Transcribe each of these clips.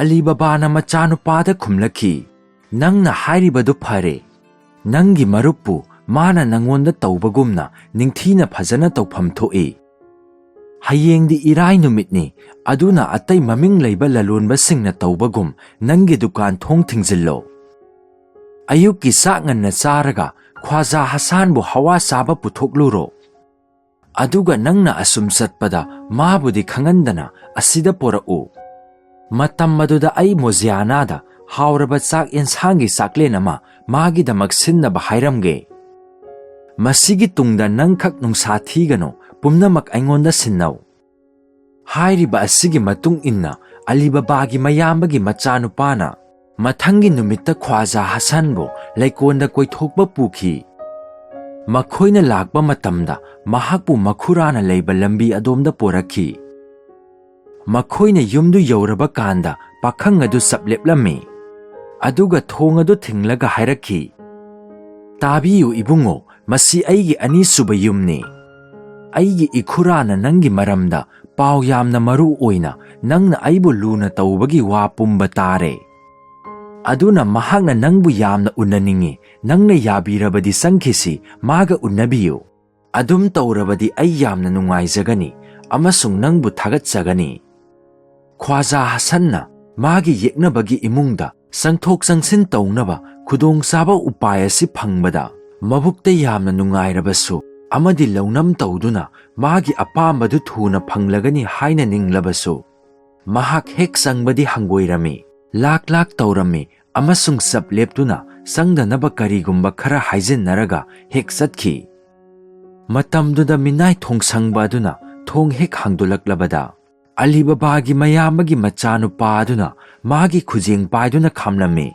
ꯑꯂꯤꯕꯥꯕꯥꯅ ꯃꯆꯥꯅꯨꯄꯥꯗ ꯈꯨꯝꯂꯛꯈꯤ, "ꯅꯪꯅ ꯍꯥꯏꯔꯤꯕꯗꯨ ꯐꯔꯦ꯫ ꯅꯪꯒꯤ ꯃꯔꯨꯞꯄꯨ ꯃꯥꯅ ꯅꯪꯉꯣꯟꯗ ꯇꯧꯕꯒꯨꯝꯅ ꯅꯤꯡꯊꯤꯅ ꯐꯖꯅ ꯇꯧꯐꯝ ꯊꯣꯛꯏ꯫ ꯍꯌꯦꯡꯗꯤ ꯏꯔꯥꯏ ꯅꯨꯃꯤꯠꯅꯤ, ꯑꯗꯨꯅ ꯑꯇꯩ ꯃꯃꯤꯡ ꯂꯩꯕ ꯂꯂꯣꯟꯕꯁꯤꯡꯅ ꯇꯧꯕꯒꯨꯝ ꯅꯪꯒꯤ ꯗꯨꯀꯥꯟ ꯊꯣꯡ ꯊꯤꯡꯖꯤꯜꯂꯣ꯫ ꯑꯌꯨꯛꯀꯤ ꯆꯥꯛ ꯉꯟꯅ ꯆꯥꯔꯒ ꯈ꯭ꯋꯥꯖꯥ ꯍꯁꯥꯟꯕꯨ ꯍꯋꯥ ꯆꯥꯕ ꯄꯨꯊꯣꯛꯂꯨꯔꯣ꯫ ꯑꯗꯨꯒ ꯅꯪꯅ ꯑꯁꯨꯝ ꯆꯠꯄꯗ ꯃꯥꯕꯨꯗꯤ ꯈꯪꯍꯟꯗꯅ ꯑꯁꯤꯗ ꯄꯣꯔꯛꯎ꯫ ꯃꯇꯝ ꯑꯗꯨꯗ ꯑꯩ ꯃꯣꯖꯤꯌꯥꯅꯥꯗ ꯍꯥꯎꯔꯕ ꯆꯥꯛ ꯌꯦꯟꯁꯥꯡꯒꯤ ꯆꯥꯛꯂꯦꯟ ꯑꯃ ꯃꯥꯒꯤꯗꯃꯛ ꯁꯤꯟꯅꯕ ꯍꯥꯏꯔꯝꯒꯦ꯫ ꯃꯁꯤꯒꯤ ꯇꯨꯡꯗ ꯅꯪꯈꯛ ꯅꯨꯡꯁꯥ ꯊꯤꯒꯅꯨ, ꯄꯨꯝꯅꯃꯛ ꯑꯩꯉꯣꯟꯗ ꯁꯤꯟꯅꯧ"꯫ ꯍꯥꯏꯔꯤꯕ ꯑꯁꯤꯒꯤ ꯃꯇꯨꯡ ꯏꯟꯅ ꯑꯂꯤꯕꯥꯕꯥꯒꯤ ꯃꯌꯥꯝꯕꯒꯤ ꯃꯆꯥꯅꯨꯄꯥꯅ ꯃꯊꯪꯒꯤ ꯅꯨꯃꯤꯠꯇ ꯈ꯭ꯋꯥꯖꯥ ꯍꯁꯟꯕꯨ ꯂꯩꯀꯣꯜꯗ ꯀꯣꯏꯊꯣꯛꯄ ꯄꯨꯈꯤ꯫ ꯃꯈꯣꯏꯅ ꯂꯥꯛꯄ ꯃꯇꯝꯗ ꯃꯍꯥꯛꯄꯨ ꯃꯈꯨꯔꯥꯅ ꯂꯩꯕ ꯂꯝꯕꯤ ꯑꯗꯣꯝꯗ ꯄꯣꯔꯛꯈꯤ꯫ ꯃꯈꯣꯏꯅ ꯌꯨꯝꯗꯨ ꯌꯧꯔꯕ ꯀꯥꯟꯗ ꯄꯥꯈꯪ ꯑꯗꯨ ꯆꯞ ꯂꯦꯞꯂꯝꯃꯤ꯫ ꯑꯗꯨꯒ ꯊꯣꯡ ꯑꯗꯨ ꯊꯤꯡꯂꯒ ꯍꯥꯏꯔꯛꯈꯤ, "ꯇꯥꯕꯤꯌꯨ ꯏꯕꯨꯡꯉꯣ, ꯃꯁꯤ ꯑꯩꯒꯤ ꯑꯅꯤꯁꯨꯕ ꯌꯨꯝꯅꯤ꯫ ꯑꯩꯒꯤ ꯏꯈꯨꯔꯥꯅ ꯅꯪꯒꯤ ꯃꯔꯝꯗ ꯄꯥꯎ ꯌꯥꯝꯅ ꯃꯔꯨ ꯑꯣꯏꯅ ꯅꯪꯅ ꯑꯩꯕꯨ ꯂꯨꯅ ꯇꯧꯕꯒꯤ ꯋꯥ ꯄꯨꯝꯕ ꯇꯥꯔꯦ꯫ ꯑꯗꯨꯅ ꯃꯍꯥꯛꯅ ꯅꯪꯕꯨ ꯌꯥꯝꯅ ꯎꯅꯅꯤꯡꯉꯤ꯫ ꯅꯪꯅ ꯌꯥꯕꯤꯔꯕꯗꯤ ꯆꯪꯈꯤꯁꯤ, ꯃꯥꯒ ꯎꯅꯕꯤꯌꯨ꯫ ꯑꯗꯨꯝ ꯇꯧꯔꯕꯗꯤ ꯑꯩ ꯌꯥꯝꯅ ꯅꯨꯡꯉꯥꯏꯖꯒꯅꯤ ꯑꯃꯁꯨꯡ ꯅꯪꯕꯨ ꯊꯥꯒꯠꯆꯒꯅꯤ"꯫ ꯈ꯭ꯋꯥꯖꯥ ꯍꯁꯟꯅ ꯃꯥꯒꯤ ꯌꯦꯛꯅꯕꯒꯤ ꯏꯃꯨꯡꯗ ꯆꯪꯊꯣꯛ ꯆꯪꯁꯤꯟ ꯇꯧꯅꯕ ꯈꯨꯗꯣꯡꯆꯥꯕ ꯎꯄꯥꯏ ꯑꯁꯤ ꯐꯪꯕꯗ ꯃꯕꯨꯛꯇ ꯌꯥꯝꯅ ꯅꯨꯡꯉꯥꯏꯔꯕꯁꯨ ꯑꯃꯗꯤ ꯂꯧꯅꯝ ꯇꯧꯗꯨꯅ ꯃꯥꯒꯤ ꯑꯄꯥꯝꯕꯗꯨ ꯊꯨꯅ ꯐꯪꯂꯒꯅꯤ ꯍꯥꯏꯅ ꯅꯤꯡꯂꯕꯁꯨ ꯃꯍꯥꯛ ꯍꯦꯛ ꯆꯪꯕꯗꯤ ꯍꯪꯒꯣꯏꯔꯝꯃꯤ, ꯂꯥꯛ ꯇꯧꯔꯝꯃꯤ ꯑꯃꯁꯨꯡ ꯆꯞ ꯂꯦꯞꯇꯨꯅ ꯆꯪꯗꯅꯕ ꯀꯔꯤꯒꯨꯝꯕ ꯈꯔ ꯍꯥꯏꯖꯤꯟꯅꯔꯒ ꯍꯦꯛ ꯆꯠꯈꯤ꯫ ꯃꯇꯝꯗꯨꯗ ꯃꯤꯅꯥꯏ ꯊꯣꯡꯁꯪꯕ ꯑꯗꯨꯅ ꯊꯣꯡ ꯍꯦꯛ ꯍꯥꯡꯗꯣꯛꯂꯛꯂꯕꯗ ꯑꯂꯤꯕꯥꯕꯥꯒꯤ ꯃꯌꯥꯝꯕꯒꯤ ꯃꯆꯥꯅꯨꯄꯥ ꯑꯗꯨꯅ ꯃꯥꯒꯤ ꯈꯨꯖꯦꯡ ꯄꯥꯏꯗꯨꯅ ꯈꯥꯝꯂꯝꯃꯤ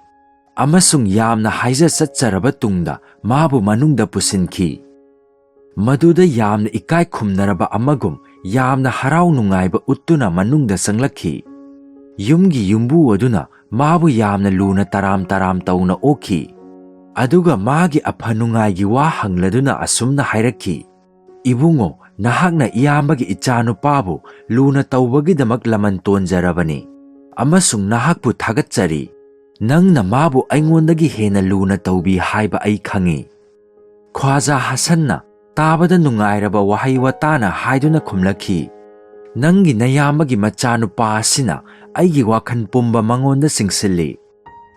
ꯑꯃꯁꯨꯡ ꯌꯥꯝꯅ ꯍꯥꯏꯖ ꯆꯠꯆꯔꯕ ꯇꯨꯡꯗ ꯃꯥꯕꯨ ꯃꯅꯨꯡꯗ ꯄꯨꯁꯤꯟꯈꯤ꯫ ꯃꯗꯨꯗ ꯌꯥꯝꯅ ꯏꯀꯥꯏ ꯈꯨꯝꯅꯔꯕ ꯑꯃꯒꯨꯝ ꯌꯥꯝꯅ ꯍꯔꯥꯎ ꯅꯨꯡꯉꯥꯏꯕ ꯎꯠꯇꯨꯅ ꯃꯅꯨꯡꯗ ꯆꯪꯂꯛꯈꯤ꯫ ꯌꯨꯝꯒꯤ ꯌꯨꯝꯕꯨ ꯑꯗꯨꯅ ꯃꯥꯕꯨ ꯌꯥꯝꯅ ꯂꯨꯅ ꯇꯔꯥꯝ ꯇꯧꯅ ꯑꯣꯛꯈꯤ꯫ ꯑꯗꯨꯒ ꯃꯥꯒꯤ ꯑꯐ ꯅꯨꯡꯉꯥꯏꯒꯤ ꯋꯥ ꯍꯪꯂꯗꯨꯅ ꯑꯁꯨꯝꯅ ꯍꯥꯏꯔꯛꯈꯤ, "ꯏꯕꯨꯡꯉꯣ, ꯅꯍꯥꯛꯅ ꯏꯌꯥꯝꯕꯒꯤ ꯏꯆꯥꯅꯨꯄꯥꯕꯨ ꯂꯨꯅ ꯇꯧꯕꯒꯤꯗꯃꯛ ꯂꯃꯟ ꯇꯣꯟꯖꯔꯕꯅꯤ ꯑꯃꯁꯨꯡ ꯅꯍꯥꯛꯄꯨ ꯊꯥꯒꯠꯆꯔꯤ꯫ ꯅꯪꯅ ꯃꯥꯕꯨ ꯑꯩꯉꯣꯟꯗꯒꯤ ꯍꯦꯟꯅ ꯂꯨꯅ ꯇꯧꯕꯤ ꯍꯥꯏꯕ ꯑꯩ ꯈꯪꯏ"꯫ ꯈ꯭ꯋꯥꯖꯥ ꯍꯁꯟꯅ ꯇꯥꯕꯗ ꯅꯨꯡꯉꯥꯏꯔꯕ ꯋꯥꯍꯩ ꯋꯥꯇꯥꯅ ꯍꯥꯏꯗꯨꯅ ꯈꯨꯝꯂꯛꯈꯤ, "ꯅꯪꯒꯤ ꯅꯌꯥꯝꯕꯒꯤ ꯃꯆꯥꯅꯨꯄꯥ ꯑꯁꯤꯅ ꯑꯩꯒꯤ ꯋꯥꯈꯜ ꯄꯨꯝꯕ ꯃꯉꯣꯟꯗ ꯆꯤꯡꯁꯤꯜꯂꯤ꯫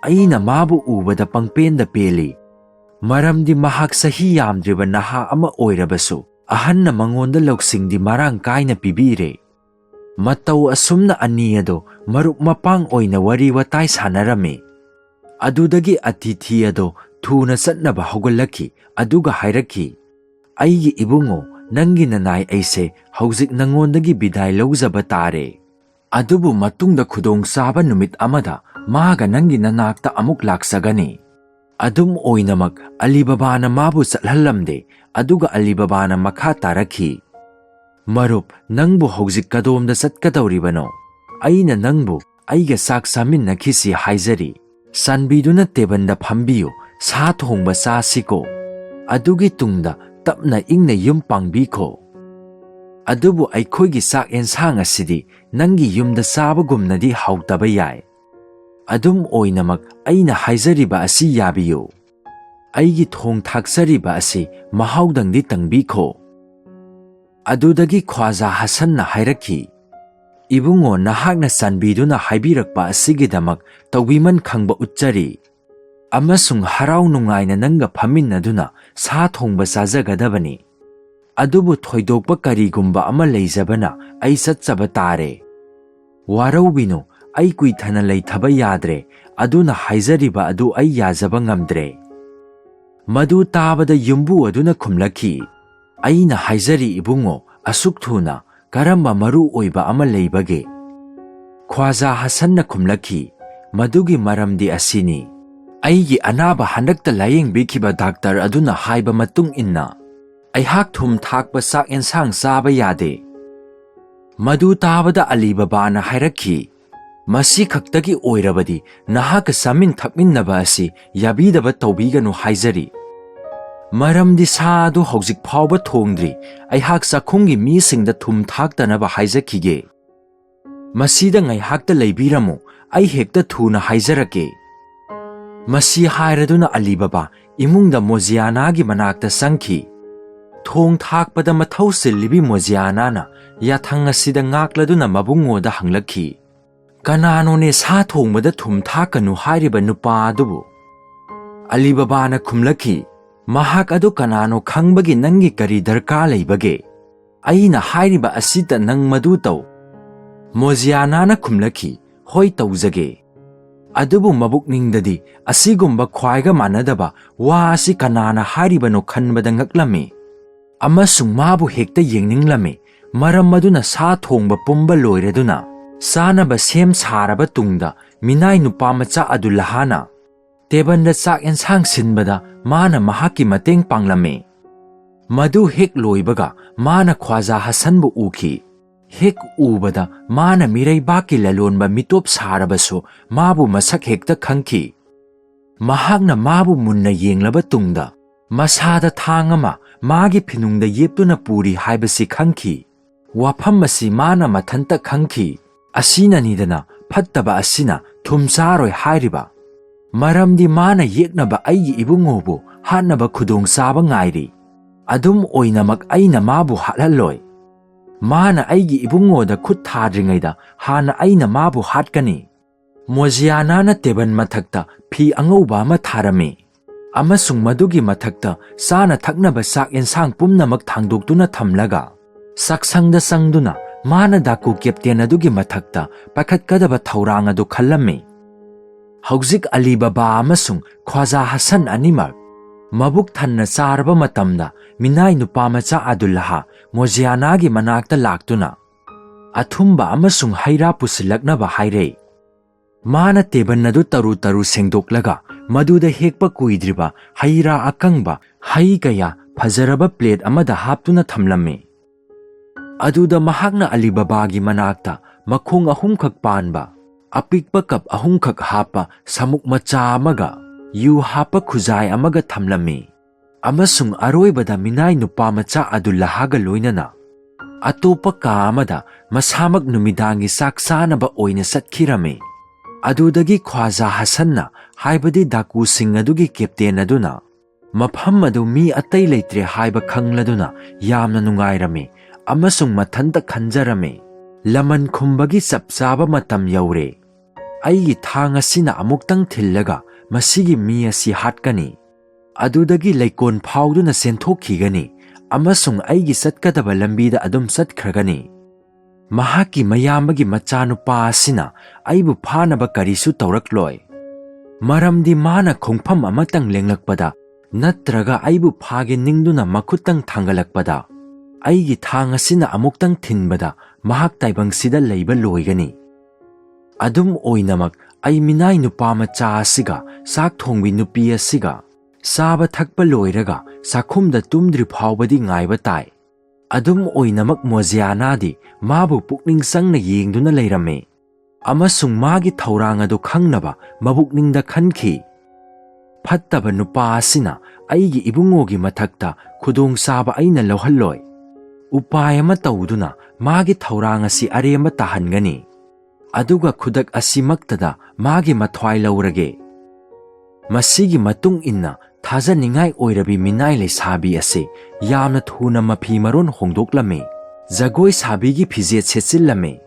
ꯑꯩꯅ ꯃꯥꯕꯨ ꯎꯕꯗ ꯄꯪꯄꯦꯟꯗ ꯄꯦꯜꯂꯤ, ꯃꯔꯝꯗꯤ ꯃꯍꯥꯛ ꯆꯍꯤ ꯌꯥꯝꯗ꯭ꯔꯤꯕ ꯅꯍꯥ ꯑꯃ ꯑꯣꯏꯔꯕꯁꯨ ꯑꯍꯟꯅ ꯃꯉꯣꯟꯗ ꯂꯧꯁꯤꯡꯗꯤ ꯃꯔꯥꯡ ꯀꯥꯏꯅ ꯄꯤꯕꯤꯔꯦ꯫ ꯃꯇꯧ ꯑꯁꯨꯝꯅ ꯑꯅꯤ ꯑꯗꯣ ꯃꯔꯨꯞ ꯃꯄꯥꯡ ꯑꯣꯏꯅ ꯋꯥꯔꯤ ꯋꯥꯇꯥꯏ ꯁꯥꯟꯅꯔꯝꯃꯤ꯫ ꯑꯗꯨꯗꯒꯤ ꯑꯇꯤꯊꯤ ꯑꯗꯣ ꯊꯨꯅ ꯆꯠꯅꯕ ꯍꯧꯒꯠꯂꯛꯈꯤ ꯑꯗꯨꯒ ꯍꯥꯏꯔꯛꯈꯤ, "ꯑꯩꯒꯤ ꯏꯕꯨꯡꯉꯣ, ꯅꯪꯒꯤ ꯅꯅꯥꯏ ꯑꯩꯁꯦ ꯍꯧꯖꯤꯛ ꯅꯉꯣꯟꯗꯒꯤ ꯕꯤꯗꯥꯏ ꯂꯧꯖꯕ ꯇꯥꯔꯦ꯫ ꯑꯗꯨꯕꯨ ꯃꯇꯨꯡꯗ ꯈꯨꯗꯣꯡꯆꯥꯕ ꯅꯨꯃꯤꯠ ꯑꯃꯗ ꯃꯥꯒ ꯅꯪꯒꯤ ꯅꯅꯥꯛꯇ ꯑꯃꯨꯛ ꯂꯥꯛꯆꯒꯅꯤ"꯫ ꯑꯗꯨꯝ ꯑꯣꯏꯅꯃꯛ ꯑꯂꯤꯕꯥꯕꯥꯅ ꯃꯥꯕꯨ ꯆꯠꯍꯜꯂꯝꯗꯦ ꯑꯗꯨꯒ ꯑꯂꯤꯕꯥꯕꯥꯅ ꯃꯈꯥ ꯇꯥꯔꯛꯈꯤ, "ꯃꯔꯨꯞ, ꯅꯪꯕꯨ ꯍꯧꯖꯤꯛ ꯀꯗꯣꯝꯗ ꯆꯠꯀꯗꯧꯔꯤꯕꯅꯣ? ꯑꯩꯅ ꯅꯪꯕꯨ ꯑꯩꯒ ꯆꯥꯛ ꯆꯥꯃꯤꯟꯅꯈꯤꯁꯤ ꯍꯥꯏꯖꯔꯤ꯫ ꯆꯥꯟꯕꯤꯗꯨꯅ ꯇꯦꯕꯜꯗ ꯐꯝꯕꯤꯌꯨ, ꯁꯥ ꯊꯣꯡꯕ ꯆꯥꯁꯤꯀꯣ꯫ ꯑꯗꯨꯒꯤ ꯇꯨꯡꯗ ꯇꯞꯅ ꯏꯪꯅ ꯌꯨꯝ ꯄꯥꯡꯕꯤꯈꯣ꯫ ꯑꯗꯨꯕꯨ ꯑꯩꯈꯣꯏꯒꯤ ꯆꯥꯛ ꯌꯦꯟꯁꯥꯡ ꯑꯁꯤꯗꯤ ꯅꯪꯒꯤ ꯌꯨꯝꯗ ꯆꯥꯕꯒꯨꯝꯅꯗꯤ ꯍꯥꯎꯇꯕ ꯌꯥꯏ꯫ ꯑꯗꯨꯝ ꯑꯣꯏꯅꯃꯛ ꯑꯩꯅ ꯍꯥꯏꯖꯔꯤꯕ ꯑꯁꯤ ꯌꯥꯕꯤꯌꯨ꯫ ꯑꯩꯒꯤ ꯊꯣꯡ ꯊꯥꯛꯆꯔꯤꯕ ꯑꯁꯤ ꯃꯍꯥꯎꯗꯪꯗꯤ ꯇꯪꯕꯤꯈꯣ"꯫ ꯑꯗꯨꯗꯒꯤ ꯈ꯭ꯋꯥꯖꯥ ꯍꯁꯟꯅ ꯍꯥꯏꯔꯛꯈꯤ, "ꯏꯕꯨꯡꯉꯣ, ꯅꯍꯥꯛꯅ ꯆꯥꯟꯕꯤꯗꯨꯅ ꯍꯥꯏꯕꯤꯔꯛꯄ ꯑꯁꯤꯒꯤꯗꯃꯛ ꯇꯧꯕꯤꯃꯟ ꯈꯪꯕ ꯎꯠꯆꯔꯤ ꯑꯃꯁꯨꯡ ꯍꯔꯥꯎ ꯅꯨꯡꯉꯥꯏꯅ ꯅꯪꯒ ꯐꯝꯃꯤꯟꯅꯗꯨꯅ ꯁꯥ ꯊꯣꯡꯕ ꯆꯥꯖꯒꯗꯕꯅꯤ꯫ ꯑꯗꯨꯕꯨ ꯊꯣꯏꯗꯣꯛꯄ ꯀꯔꯤꯒꯨꯝꯕ ꯑꯃ ꯂꯩꯖꯕꯅ ꯑꯩ ꯆꯠꯆꯕ ꯇꯥꯔꯦ꯫ ꯋꯥꯔꯧꯕꯤꯅꯨ, ꯑꯩ ꯀꯨꯏꯊꯅ ꯂꯩꯊꯕ ꯌꯥꯗ꯭ꯔꯦ, ꯑꯗꯨꯅ ꯍꯥꯏꯖꯔꯤꯕ ꯑꯗꯨ ꯑꯩ ꯌꯥꯖꯕ ꯉꯝꯗ꯭ꯔꯦ"꯫ ꯃꯗꯨ ꯇꯥꯕꯗ ꯌꯨꯝꯕꯨ ꯑꯗꯨꯅ ꯈꯨꯝꯂꯛꯈꯤ, "ꯑꯩꯅ ꯍꯥꯏꯖꯔꯤ ꯏꯕꯨꯡꯉꯣ, ꯑꯁꯨꯛ ꯊꯨꯅ ꯀꯔꯝꯕ ꯃꯔꯨ ꯑꯣꯏꯕ ꯑꯃ ꯂꯩꯕꯒꯦ"꯫ ꯈ꯭ꯋꯥꯖꯥ ꯍꯁꯟꯅ ꯈꯨꯝꯂꯛꯈꯤ, "ꯃꯗꯨꯒꯤ ꯃꯔꯝꯗꯤ ꯑꯁꯤꯅꯤ, ꯑꯩꯒꯤ ꯑꯅꯥꯕ ꯍꯟꯗꯛꯇ ꯂꯥꯌꯦꯡꯕꯤꯈꯤꯕ ꯗꯥꯛꯇꯔ ꯑꯗꯨꯅ ꯍꯥꯏꯕ ꯃꯇꯨꯡ ꯏꯟꯅ ꯑꯩꯍꯥꯛ ꯊꯨꯝ ꯊꯥꯛꯄ ꯆꯥꯛ ꯌꯦꯟꯁꯥꯡ ꯆꯥꯕ ꯌꯥꯗꯦ"꯫ ꯃꯗꯨ ꯇꯥꯕꯗ ꯑꯂꯤꯕꯥꯕꯥꯅ ꯍꯥꯏꯔꯛꯈꯤ, "ꯃꯁꯤ ꯈꯛꯇꯒꯤ ꯑꯣꯏꯔꯕꯗꯤ ꯅꯍꯥꯛꯀ ꯆꯥꯃꯤꯟ ꯊꯛꯃꯤꯟꯅꯕ ꯑꯁꯤ ꯌꯥꯕꯤꯗꯕ ꯇꯧꯕꯤꯒꯅꯨ ꯍꯥꯏꯖꯔꯤ꯫ ꯃꯔꯝꯗꯤ ꯁꯥ ꯑꯗꯨ ꯍꯧꯖꯤꯛ ꯐꯥꯎꯕ ꯊꯣꯡꯗ꯭ꯔꯤ꯫ ꯑꯩꯍꯥꯛ ꯆꯥꯛꯈꯨꯝꯒꯤ ꯃꯤꯁꯤꯡꯗ ꯊꯨꯝ ꯊꯥꯛꯇꯅꯕ ꯍꯥꯏꯖꯈꯤꯒꯦ꯫ ꯃꯁꯤꯗ ꯉꯥꯏꯍꯥꯛꯇ ꯂꯩꯕꯤꯔꯝꯃꯨ, ai hekta thuna haizarake. Masi hairaduna Alibaba imungda Moziana gi manakta sangki. Thong thakpada mathau sillibi Moziana na yathang asida ngakladuna mabungoda hanglakhi. Kanano ne sa thongbada thum thakanu hairiba nupa adubu. Alibaba na khumlakhi. Mahak adu kanano khangbagi nangi kari darkar leibage. Aina hairiba asita nang madu taw. Moziana na khumlakhi. Hoi tawzage. Adubu mabukningdadi asigumba khwaiga manadaba wa asi kanana hairibano khanbada ngaklami. Amasung mabu hekta yengninglamme maram maduna sa thongba pumba loireduna sanaba sem saraba tungda minai nupa macha adulahana tebanda chak ensang sinbada mana mahaki mateng panglamme. Madu hek loibaga mana Khwaja Hassanbu ukhi. Hek ubada mana mirai baki lalonba mitop sarabaso mabu masak hekta khangki. Mahakna mabu munna yenglaba tungda masada thangama magi phinungda yeptuna puri haibasi khangki. Wafam masi mana mathanta khangki. Asina nidana phattaba asina thumsaroi hairiba. Maramdi mana yeknaba aigi ibungobu hanaba khudong saba ngairi. Adum oinamak aina mabu halaloi. Mana aigi ibungoda khut thadringaida hana aina mabu hatkani. Moziana na teban mathakta phi angauba ma tharame. Amasung madugi mathakta sana thaknaba sak ensang pumnamak thangdoktuna thamlaga. Saksangda sangduna mana daku captain adugi mathakta pakhatkadaba thaurang adu khallame. Hauzik Alibaba amasung Khwaja Hassan animak. Mabuk thanna sarba matamda minai nupa macha Adullaha Moziana gi manakta laktuna. Athumba amasung haira pusilaknaba haire. Mana teban nadu taru sengdoklaga maduda hekpa kuidriba haira akangba hai kaya phajaraba plate amada haptuna thamlamme. Aduda mahakna Alibaba gi manakta makhong ahumkhak panba apikpa kap ahumkhak hapa samuk macha amaga yu hapa khuzai amaga thamlamme. Amasung aroibada minai nupa macha Adullahaga loinana atopa ka amada masamak numidangi saksanaba oina satkirame. Adudagi Khwaja Hassanna haibadi daku sing adugi captain aduna mafam adu mi atai leitre haiba khangladuna yamna nungairame amasung mathanta khanjarame. Laman khumbagi sapsaba matam yaure. Aigi thang asina amuktang thillaga masigi mi asi hatkani. Adudagi laikon phauduna senthokkhigani amasung aigi satkadaba lambida adum satkragani. Mahaki mayambagi machanupa asina aibu phanaba karisu tawrakloi. Maramdi mana khongpham amatang lenglakpada natraga aibu phage ningduna makhutang thangalakpada aigi thang asina amuktang thinbada mahak taibangsida leiba loigani. Adum oinamak ai minai nupa macha asiga sak thongbi nupi asiga saba thakpa loiraga sakhumda tumdri phawbadi ngaiba tai. Adum oinamak Moziana di mabu pukning sangna yengduna leirame. Amasung magi thaurang adu khangnaba mabukningda khankhi. Phattaba nupa asina aigi ibungogi mathakta khudong saba aina lohalloi. Upay ama tawduna magi thaurang asi aremba tahangani. Aduga khudak asimaktada magi mathwai laurage. Masigi matung inna thajaningai oirabi minai leisabi ase yamna thuna mafi maron hongdoklame. Jagoi sabigi phijet sechillame.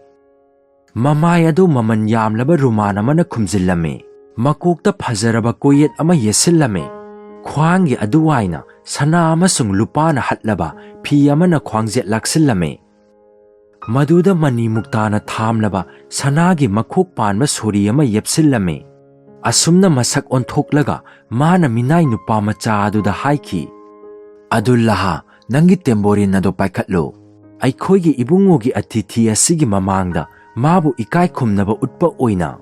Mamai adu maman yamlaba rumana mana khumjillame. Makokta phajaraba koyet ama yesillame. Khwangi aduwaina sana amasung lupana hatlaba phi amana khwangjet laksillame. Maduda mani muktana thamlaba sanagi makhok panba sori ama yepsillame. Asumna masak onthoklaga mana minai nupa macha aduda haiki. Adullaha nangi temborin ado paikhatlo. Aikhoigi ibungogi atithi asigi mamangda mabu ikai khumnaba utpa oina.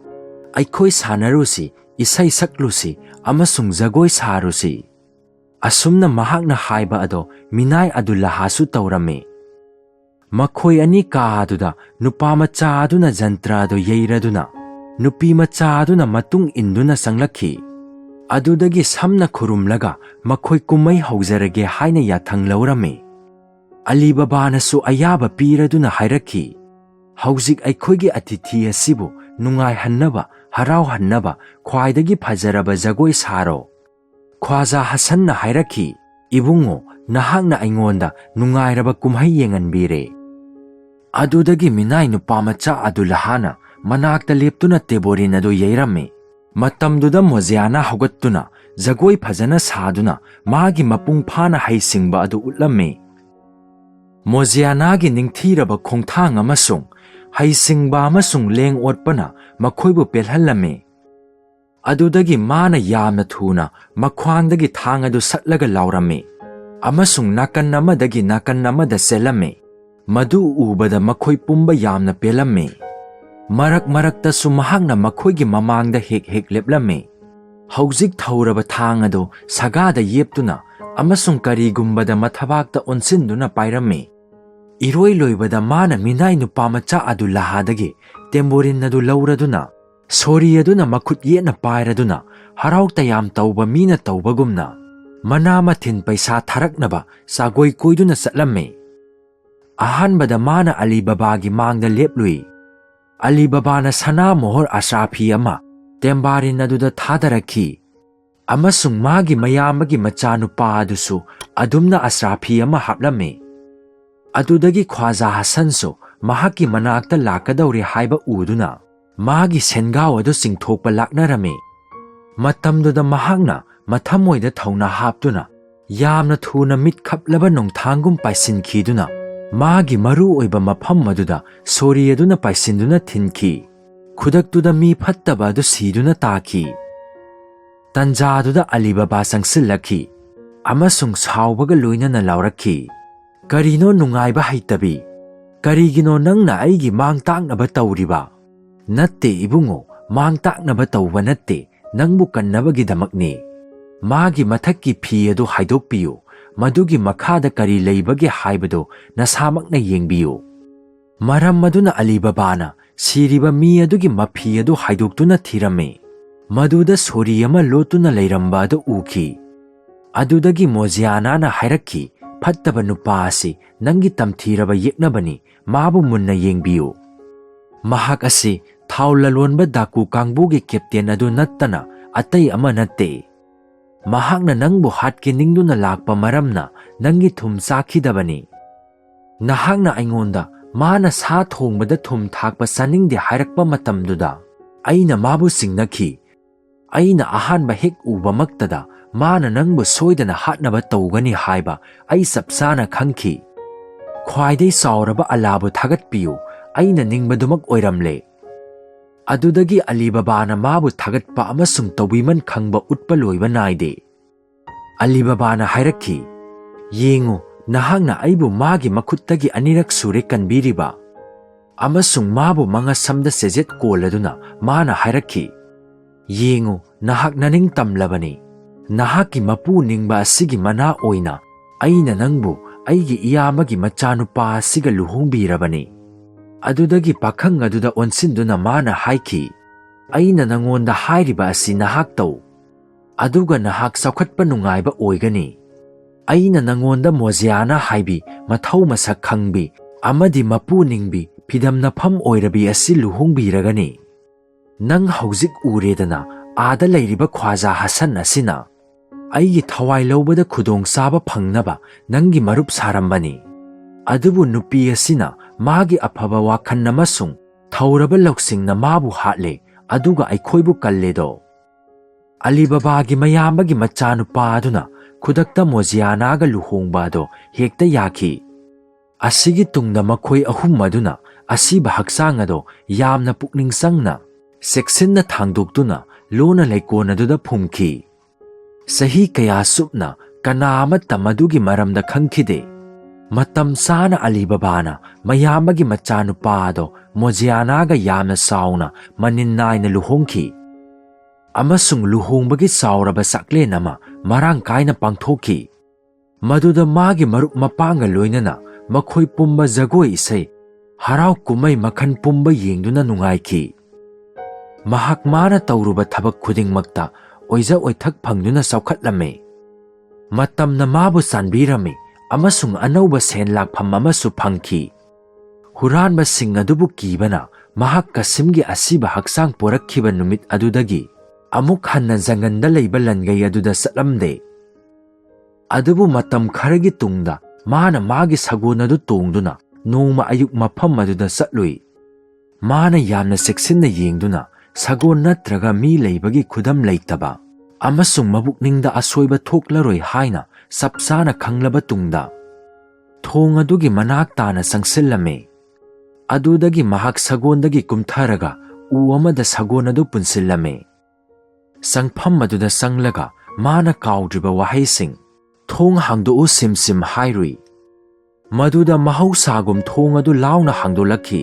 Aikhoi sanarusi isai saklusi amasung jagoi sarusi. Asumna mahakna haiba ado minai Adullaha su tawrame. Makhoi ani ka aduda nupa macha aduna jantra ado yeiraduna nupi macha aduna matung induna sanglakhi. Adudagi samna khurumlaga makhoi kumai haujarage haina yathang laurame. Alibaba nasu ayaba piraduna hairakhi. Hauzik aikhoigi atithi asibu ꯅꯨꯡꯉꯥꯏꯍꯟꯅꯕ ꯍꯔꯥꯎꯍꯟꯅꯕ ꯈ꯭ꯋꯥꯏꯗꯒꯤ ꯐꯖꯔꯕ ꯖꯒꯣꯏ ꯁꯥꯔꯣ." ꯈ꯭ꯋꯥꯖꯥ ꯍꯁꯟꯅ ꯍꯥꯏꯔꯛꯈꯤ, "ꯏꯕꯨꯡꯉꯣ, ꯅꯍꯥꯛꯅ ꯑꯩꯉꯣꯟꯗ ꯅꯨꯡꯉꯥꯏꯔꯕ ꯀꯨꯝꯍꯩ ꯌꯦꯡꯍꯟꯕꯤꯔꯦ." ꯑꯗꯨꯗꯒꯤ ꯃꯤꯅꯥꯏ ꯅꯨꯄꯥ ꯃꯆꯥ ꯑꯗꯨꯂꯥꯍꯅ ꯃꯅꯥꯛꯇ ꯂꯦꯞꯇꯨꯅ ꯇꯦꯕꯣꯔꯤꯟ ꯑꯗꯨ ꯌꯩꯔꯝꯃꯤ꯫ ꯃꯇꯝꯗꯨꯗ ꯃꯣꯖꯤꯌꯥꯅ ꯍꯧꯒꯠꯇꯨꯅ ꯖꯒꯣꯏ ꯐꯖꯅ ꯁꯥꯗꯨꯅ ꯃꯥꯒꯤ ꯃꯄꯨꯡ ꯐꯥꯅ ꯍꯩꯁꯤꯡꯕ ꯑꯗꯨ ꯎꯠꯂꯝꯃꯤ꯫ ꯃꯣꯖꯤꯌꯥꯅꯥꯒꯤ ꯅꯤꯡꯊꯤꯔꯕ ꯈꯣꯡꯊꯥꯡ ꯑꯃꯁꯨꯡ ꯍꯩꯁꯤꯡꯕ ꯑꯃꯁꯨꯡ ꯂꯦꯡ-ꯑꯣꯠꯄꯅ ꯃꯈꯣꯏꯕꯨ ꯄꯦꯜꯍꯜꯂꯝꯃꯤ꯫ ꯑꯗꯨꯗꯒꯤ ꯃꯥꯅ ꯌꯥꯝꯅ ꯊꯨꯅ ꯃꯈ꯭ꯋꯥꯡꯗꯒꯤ ꯊꯥꯡ ꯑꯗꯨ ꯁꯠꯂꯒ ꯂꯥꯎꯔꯝꯃꯤ ꯑꯃꯁꯨꯡ ꯅꯥꯀꯟ ꯑꯃꯗꯒꯤ ꯅꯥꯀꯟ ꯑꯃꯗ ꯆꯦꯜꯂꯝꯃꯤ꯫ ꯃꯗꯨ ꯎꯕꯗ ꯃꯈꯣꯏ ꯄꯨꯝꯕ ꯌꯥꯝꯅ ꯄꯦꯜꯂꯝꯃꯤ꯫ ꯃꯔꯛ ꯃꯔꯛꯇꯁꯨ ꯃꯍꯥꯛꯅ ꯃꯈꯣꯏꯒꯤ ꯃꯃꯥꯡꯗ ꯍꯦꯛ ꯍꯦꯛ ꯂꯦꯞꯂꯝꯃꯤ, ꯍꯧꯖꯤꯛ ꯊꯧꯔꯕ ꯊꯥꯡ ꯑꯗꯨ ꯁꯒꯥꯗ ꯌꯦꯞꯇꯨꯅ ꯑꯃꯁꯨꯡ ꯀꯔꯤꯒꯨꯝꯕꯗ ꯃꯊꯕꯥꯛꯇ ꯑꯣꯟꯁꯤꯟꯗꯨꯅ ꯄꯥꯏꯔꯝꯃꯤ꯫ ꯏꯔꯣꯏ ꯂꯣꯏꯕꯗ ꯃꯥꯅ ꯃꯤꯅꯥꯏ ꯅꯨꯄꯥ ꯃꯆꯥ ꯑꯗꯨꯂꯥꯍꯗꯒꯤ ꯇꯦꯝꯕꯣꯔꯤꯟ ꯑꯗꯨ ꯂꯧꯔꯗꯨꯅ ꯁꯣꯔꯤ ꯑꯗꯨꯅ ꯃꯈꯨꯠ ꯌꯦꯠꯅ ꯄꯥꯏꯔꯗꯨꯅ ꯍꯔꯥꯎ ꯇꯌꯥꯝ ꯇꯧꯕ ꯃꯤꯅ ꯇꯧꯕꯒꯨꯝꯅ ꯃꯅꯥ ꯃꯊꯤꯟ ꯄꯩꯁꯥ ꯊꯥꯔꯛꯅꯕ ꯆꯥꯒꯣꯏ ꯀꯣꯏꯗꯨꯅ ꯆꯠꯂꯝꯃꯤ꯫ ꯑꯍꯥꯟꯕꯗ ꯃꯥꯅ ꯑꯂꯤ ꯕꯕꯥꯒꯤ ꯃꯥꯡꯗ ꯂꯦꯞꯂꯨꯏ꯫ ꯑꯂꯤ ꯕꯕꯥꯅ ꯁꯅꯥ ꯃꯣꯍꯣꯔ ꯑꯁ꯭ꯔꯥꯐꯤ ꯑꯃ ꯇꯦꯝꯕꯥꯔꯤꯟ ꯑꯗꯨꯗ ꯊꯥꯗꯔꯛꯈꯤ ꯑꯃꯁꯨꯡ ꯃꯥꯒꯤ ꯃꯌꯥꯝꯕꯒꯤ ꯃꯆꯥꯅꯨꯄꯥ ꯑꯗꯨꯁꯨ ꯑꯗꯨꯝꯅ ꯑꯁ꯭ꯔꯥꯐꯤ ꯑꯃ ꯍꯥꯞꯂꯝꯃꯤ꯫ ꯑꯗꯨꯗꯒꯤ ꯈ꯭ꯋꯥꯖꯥ ꯍꯁꯟꯁꯨ ꯃꯍꯥꯛꯀꯤ ꯃꯅꯥꯛꯇ ꯂꯥꯛꯀꯗꯧꯔꯦ ꯍꯥꯏꯕ ꯎꯗꯨꯅ ꯃꯥꯒꯤ ꯁꯦꯟꯒꯥꯎ ꯑꯗꯨ ꯆꯤꯡꯊꯣꯛꯄ ꯂꯥꯛꯅꯔꯝꯃꯤ꯫ ꯃꯇꯝꯗꯨꯗ ꯃꯍꯥꯛꯅ ꯃꯊꯃꯣꯏꯗ ꯊꯧꯅꯥ ꯍꯥꯞꯇꯨꯅ ꯌꯥꯝꯅ ꯊꯨꯅ ꯃꯤꯠ ꯈꯞꯂꯕ ꯅꯣꯡꯊꯥꯡꯒꯨꯝ ꯄꯥꯏꯁꯤꯟꯈꯤꯗꯨꯅ ꯃꯥꯒꯤ ꯃꯔꯨ ꯑꯣꯏꯕ ꯃꯐꯝ ꯑꯗꯨꯗ ꯁꯣꯔꯤ ꯑꯗꯨꯅ ꯄꯥꯏꯁꯤꯟꯗꯨꯅ ꯊꯤꯟꯈꯤ꯫ ꯈꯨꯗꯛꯇꯨꯗ ꯃꯤ ꯐꯠꯇꯕ ꯑꯗꯨ ꯁꯤꯗꯨꯅ ꯇꯥꯈꯤ꯫ ꯇꯟꯖꯥꯗꯨꯗ ꯑꯂꯤ ꯕꯕꯥ ꯆꯪꯁꯤꯜꯂꯛꯈꯤ ꯑꯃꯁꯨꯡ ꯁꯥꯎꯕꯒ ꯂꯣꯏꯅꯅ ꯂꯥꯎꯔꯛꯈꯤ, "ꯀꯔꯤꯅꯣ ꯅꯨꯡꯉꯥꯏꯕ ꯍꯩꯇꯕꯤ? ꯀꯔꯤꯒꯤꯅꯣ ꯅꯪꯅ ꯑꯩꯒꯤ ꯃꯥꯡ ꯇꯥꯛꯅꯕ ꯇꯧꯔꯤꯕ?" "ꯅꯠꯇꯦ ꯏꯕꯨꯡꯉꯣ, ꯃꯥꯡ ꯇꯥꯛꯅꯕ ꯇꯧꯕ ꯅꯠꯇꯦ, ꯅꯪꯕꯨ ꯀꯟꯅꯕꯒꯤꯗꯃꯛꯅꯤ꯫ ꯃꯥꯒꯤ ꯃꯊꯛꯀꯤ ꯐꯤ ꯑꯗꯨ ꯍꯥꯏꯗꯣꯛꯄꯤꯌꯨ, ꯃꯗꯨꯒꯤ ꯃꯈꯥꯗ ꯀꯔꯤ ꯂꯩꯕꯒꯦ ꯍꯥꯏꯕꯗꯨ ꯅꯁꯥꯃꯛꯅ ꯌꯦꯡꯕꯤꯌꯨ." ꯃꯔꯝ ꯑꯗꯨꯅ ꯑꯂꯤ ꯕꯕꯥꯅ ꯁꯤꯔꯤꯕ ꯃꯤ ꯑꯗꯨꯒꯤ ꯃꯐꯤ ꯑꯗꯨ ꯍꯥꯏꯗꯣꯛꯇꯨꯅ ꯊꯤꯔꯝꯃꯤ꯫ ꯃꯗꯨꯗ ꯁꯣꯔꯤ ꯑꯃ ꯂꯣꯠꯇꯨꯅ ꯂꯩꯔꯝꯕ ꯑꯗꯨ ꯎꯈꯤ꯫ ꯑꯗꯨꯗꯒꯤ ꯃꯣꯖꯤꯌꯥꯅꯥꯅ ꯍꯥꯏꯔꯛꯈꯤ, "ꯐꯠꯇꯕ ꯅꯨꯄꯥ ꯑꯁꯤ ꯅꯪꯒꯤ ꯇꯝꯊꯤꯔꯕ ꯌꯦꯛꯅꯕꯅꯤ, ꯃꯥꯕꯨ ꯃꯨꯟꯅ ꯌꯦꯡꯕꯤꯌꯨ꯫ ꯃꯍꯥꯛ ꯑꯁꯤ ꯊꯥꯎ ꯂꯂꯣꯟꯕ ꯗꯥꯀꯨ ꯀꯥꯡꯕꯨꯒꯤ ꯀꯦꯞꯇꯦꯟ ꯑꯗꯨ ꯅꯠꯇꯅ ꯑꯇꯩ ꯑꯃ ꯅꯠꯇꯦ꯫ ꯃꯍꯥꯛꯅ ꯅꯪꯕꯨ ꯍꯥꯠꯀꯦ ꯅꯤꯡꯗꯨꯅ ꯂꯥꯛꯄ ꯃꯔꯝꯅ ꯅꯪꯒꯤ ꯊꯨꯝ ꯆꯥꯈꯤꯗꯕꯅꯤ꯫ ꯅꯍꯥꯛꯅ ꯑꯩꯉꯣꯟꯗ ꯃꯥꯅ ꯁꯥ ꯊꯣꯡꯕꯗ ꯊꯨꯝ ꯊꯥꯛꯄ ꯆꯥꯅꯤꯡꯗꯦ ꯍꯥꯏꯔꯛꯄ ꯃꯇꯝꯗꯨꯗ ꯑꯩꯅ ꯃꯥꯕꯨ ꯆꯤꯡꯅꯈꯤ꯫ ꯑꯩꯅ ꯑꯍꯥꯟꯕ ꯍꯦꯛ ꯎꯕꯃꯛꯇꯗ ꯃꯥꯅ ꯅꯪꯕꯨ ꯁꯣꯏꯗꯅ ꯍꯥꯠꯅꯕ ꯇꯧꯒꯅꯤ ꯍꯥꯏꯕ ꯑꯩ ꯆꯞ ꯆꯥꯅ ꯈꯪꯈꯤ꯫ ꯈ꯭ꯋꯥꯏꯗꯒꯤ ꯆꯥꯎꯔꯕ ꯑꯜꯂꯥꯕꯨ ꯊꯥꯒꯠꯄꯤꯌꯨ, ꯑꯩꯅ ꯅꯤꯡꯕꯗꯨꯃꯛ ꯑꯣꯏꯔꯝꯂꯦ." ꯑꯗꯨꯗꯒꯤ ꯑꯂꯤ ꯕꯕꯥꯅ ꯃꯥꯕꯨ ꯊꯥꯒꯠꯄ ꯑꯃꯁꯨꯡ ꯇꯧꯕꯤꯃꯟ ꯈꯪꯕ ꯎꯠꯄ ꯂꯣꯏꯕ ꯅꯥꯏꯗꯦ꯫ ꯑꯂꯤ ꯕꯕꯥꯅ ꯍꯥꯏꯔꯛꯈꯤ, "ꯌꯦꯡꯉꯨ, ꯅꯍꯥꯛꯅ ꯑꯩꯕꯨ ꯃꯥꯒꯤ ꯃꯈꯨꯠꯇꯒꯤ ꯑꯅꯤꯔꯛ ꯁꯨꯔꯦ ꯀꯟꯕꯤꯔꯤꯕ." ꯑꯃꯁꯨꯡ ꯃꯥꯕꯨ ꯃꯉꯁꯝꯗ ꯆꯦꯖꯦꯠ ꯀꯣꯜꯂꯗꯨꯅ ꯃꯥꯅ ꯍꯥꯏꯔꯛꯈꯤ, "ꯌꯦꯡꯉꯨ, ꯅꯍꯥꯛ ꯅꯅꯤꯡ ꯇꯝꯂꯕꯅꯤ꯫ ꯅꯍꯥꯛꯀꯤ ꯃꯄꯨ ꯅꯤꯡꯕ ꯑꯁꯤꯒꯤ ꯃꯅꯥ ꯑꯣꯏꯅ ꯑꯩꯅ ꯅꯪꯕꯨ ꯑꯩꯒꯤ ꯏꯌꯥꯝꯕꯒꯤ ꯃꯆꯥꯅꯨꯄꯥ ꯑꯁꯤꯒ ꯂꯨꯍꯣꯡꯕꯤꯔꯕꯅꯤ." ꯑꯗꯨꯗꯒꯤ ꯄꯥꯈꯪ ꯑꯗꯨꯗ ꯑꯣꯟꯁꯤꯟꯗꯨꯅ ꯃꯥꯅ ꯍꯥꯏꯈꯤ, "ꯑꯩꯅ ꯅꯉꯣꯟꯗ ꯍꯥꯏꯔꯤꯕ ꯑꯁꯤ ꯅꯍꯥꯛ ꯇꯧ, ꯑꯗꯨꯒ ꯅꯍꯥꯛ ꯆꯥꯎꯈꯠꯄ ꯅꯨꯡꯉꯥꯏꯕ ꯑꯣꯏꯒꯅꯤ꯫ ꯑꯩꯅ ꯅꯉꯣꯟꯗ ꯃꯣꯖꯤꯌꯥꯅ ꯍꯥꯏꯕꯤ ꯃꯊꯧ ꯃꯁꯛ ꯈꯪꯕꯤ ꯑꯃꯗꯤ ꯃꯄꯨ ꯅꯤꯡꯕꯤ ꯐꯤꯗꯝꯅꯐꯝ ꯑꯣꯏꯔꯕꯤ ꯑꯁꯤ ꯂꯨꯍꯣꯡꯕꯤꯔꯒꯅꯤ꯫ ꯅꯪ ꯍꯧꯖꯤꯛ ꯎꯔꯦꯗꯅ ꯑꯥꯗ ꯂꯩꯔꯤꯕ ꯈ꯭ꯋꯥꯖꯥ ꯍꯁꯟ ꯑꯁꯤꯅ ꯑꯩꯒꯤ ꯊꯋꯥꯏ ꯂꯧꯕꯗ ꯈꯨꯗꯣꯡꯆꯥꯕ ꯐꯪꯅꯕ ꯅꯪꯒꯤ ꯃꯔꯨꯞ ꯁꯥꯔꯝꯕꯅꯤ꯫ ꯑꯗꯨꯕꯨ ꯅꯨꯄꯤ ꯑꯁꯤꯅ ꯃꯥꯒꯤ ꯑꯐꯕ ꯋꯥꯈꯜ ꯑꯃꯁꯨꯡ ꯊꯧꯔꯕ ꯂꯧꯁꯤꯡꯅ ꯃꯥꯕꯨ ꯍꯥꯠꯂꯦ ꯑꯗꯨꯒ ꯑꯩꯈꯣꯏꯕꯨ ꯀꯜꯂꯦꯗꯣ." ꯑꯂꯤ ꯕꯕꯥꯒꯤ ꯃꯌꯥꯝꯕꯒꯤ ꯃꯆꯥꯅꯨꯄꯥ ꯑꯗꯨꯅ ꯈꯨꯗꯛꯇ ꯃꯣꯖꯤꯌꯥꯅꯥꯒ ꯂꯨꯍꯣꯡꯕ ꯑꯗꯣ ꯍꯦꯛꯇ ꯌꯥꯈꯤ꯫ ꯑꯁꯤꯒꯤ ꯇꯨꯡꯗ ꯃꯈꯣꯏ ꯑꯍꯨꯝ ꯑꯗꯨꯅ ꯑꯁꯤꯕ ꯍꯛꯆꯥꯡ ꯑꯗꯣ ꯌꯥꯝꯅ ꯄꯨꯛꯅꯤꯡ ꯆꯪꯅ ꯆꯦꯛꯁꯤꯟꯅ ꯊꯥꯡꯗꯣꯛꯇꯨꯅ ꯂꯣꯟꯅ ꯂꯩꯀꯣꯜ ꯑꯗꯨꯗ ꯐꯨꯝꯈꯤ꯫ ꯆꯍꯤ ꯀꯌꯥ ꯁꯨꯞꯅ ꯀꯅꯥ ꯑꯃꯠꯇ ꯃꯗꯨꯒꯤ ꯃꯔꯝꯗ ꯈꯪꯈꯤꯗꯦ꯫ ꯃꯇꯝ ꯆꯥꯅ ꯑꯂꯤ ꯕꯕꯥꯅ ꯃꯌꯥꯝꯕꯒꯤ ꯃꯆꯥꯅꯨꯄꯥ ꯑꯗꯣ ꯃꯣꯖꯤꯌꯥꯅꯥꯒ ꯌꯥꯝꯅ ꯆꯥꯎꯅ ꯃꯅꯤꯟ ꯅꯥꯏꯅ ꯂꯨꯍꯣꯡꯈꯤ ꯑꯃꯁꯨꯡ ꯂꯨꯍꯣꯡꯕꯒꯤ ꯆꯥꯎꯔꯕ ꯆꯥꯛꯂꯦꯟ ꯑꯃ ꯃꯔꯥꯡ ꯀꯥꯏꯅ ꯄꯥꯡꯊꯣꯛꯈꯤ꯫ ꯃꯗꯨꯗ ꯃꯥꯒꯤ ꯃꯔꯨꯞ ꯃꯄꯥꯡꯒ ꯂꯣꯏꯅꯅ ꯃꯈꯣꯏ ꯄꯨꯝꯕ ꯖꯒꯣꯏ ꯏꯁꯩ ꯍꯔꯥꯎ ꯀꯨꯝꯍꯩ ꯃꯈꯜ ꯄꯨꯝꯕ ꯌꯦꯡꯗꯨꯅ ꯅꯨꯡꯉꯥꯏꯈꯤ꯫ ꯃꯍꯥꯛ ꯃꯥꯅ ꯇꯧꯔꯨꯕ ꯊꯕꯛ ꯈꯨꯗꯤꯡꯃꯛꯇ ꯑꯣꯏꯖ ꯑꯣꯏꯊꯛ ꯐꯪꯗꯨꯅ ꯆꯥꯎꯈꯠꯂꯝꯃꯤ꯫ ꯃꯇꯝꯅ ꯃꯥꯕꯨ ꯆꯥꯟꯕꯤꯔꯝꯃꯤ ꯑꯃꯁꯨꯡ ꯑꯅꯧꯕ ꯁꯦꯟ ꯂꯥꯛꯐꯝ ꯑꯃꯁꯨ ꯐꯪꯈꯤ꯫ ꯍꯨꯔꯥꯟꯕꯁꯤꯡ ꯑꯗꯨꯕꯨ ꯀꯤꯕꯅ mahak Kasimgi asiba haksang porakhiba numit adudagi amuk hanna janganda leiba langai aduda satlamde. Adubu matam kharagi tungda mana magi sagon adu tongduna nongma ayuk mafam aduda satlui. Mana yamna seksinna yengduna sagon natraga mi leibagi khudam leitaba amasung mabukningda asoiba thoklaroi haina sapsana khanglaba tungda thong adugi manak tana sangsillame. Adudagi mahak sagondagi kumtharaga u amada sagon adu punsillame. Sangpham aduda sanglaga mana kaudriba wahaising thong hangdo simsim hairui. Maduda mahausagum thong adu launa hangdolakhi.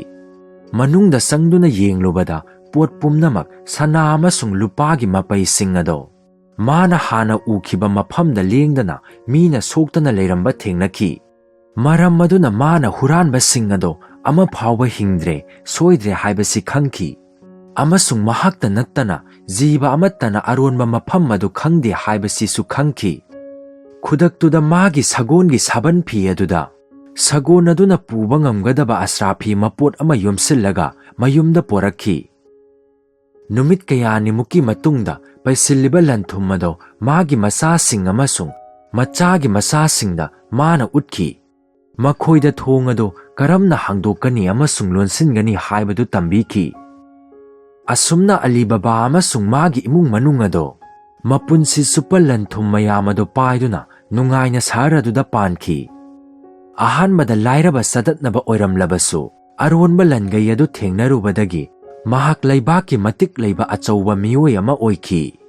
Manungda sangduna yenglubada pot pumnamak sana amasung lupagi mapaising ado mana hana ukhiba mafamda lengdana mina soktana leiramba thengnakhi. Maram maduna mana huranba sing ado ama phawba hingdre soidre haibasi khangki amasung mahakta nattana jiba amattana aronba mafam madu khangde haibasi su khangki. Khudaktuda magi sagongi saban phi aduda sagon aduna puba ngamgadaba asrafi mapot ama yomsillaga mayumda porakhi. Numit kayani muki matungda paisilliba lanthum ado magi masasing amasung machagi masasingda mana utkhi. Makhoida thong ado karamna hangdokani amasung lonsingani haibadu tambikhi. Asumna Alibaba amasung magi imung manung ado mapunsi supal lanthum mayam ado paiduna nungaina saraduda pankhi. Ahanbada lairaba sadatnaba oiramlabasu aronba langai adu thengnarubadagi mahak laibaki matik leiba achauba miyoi ama oikhi.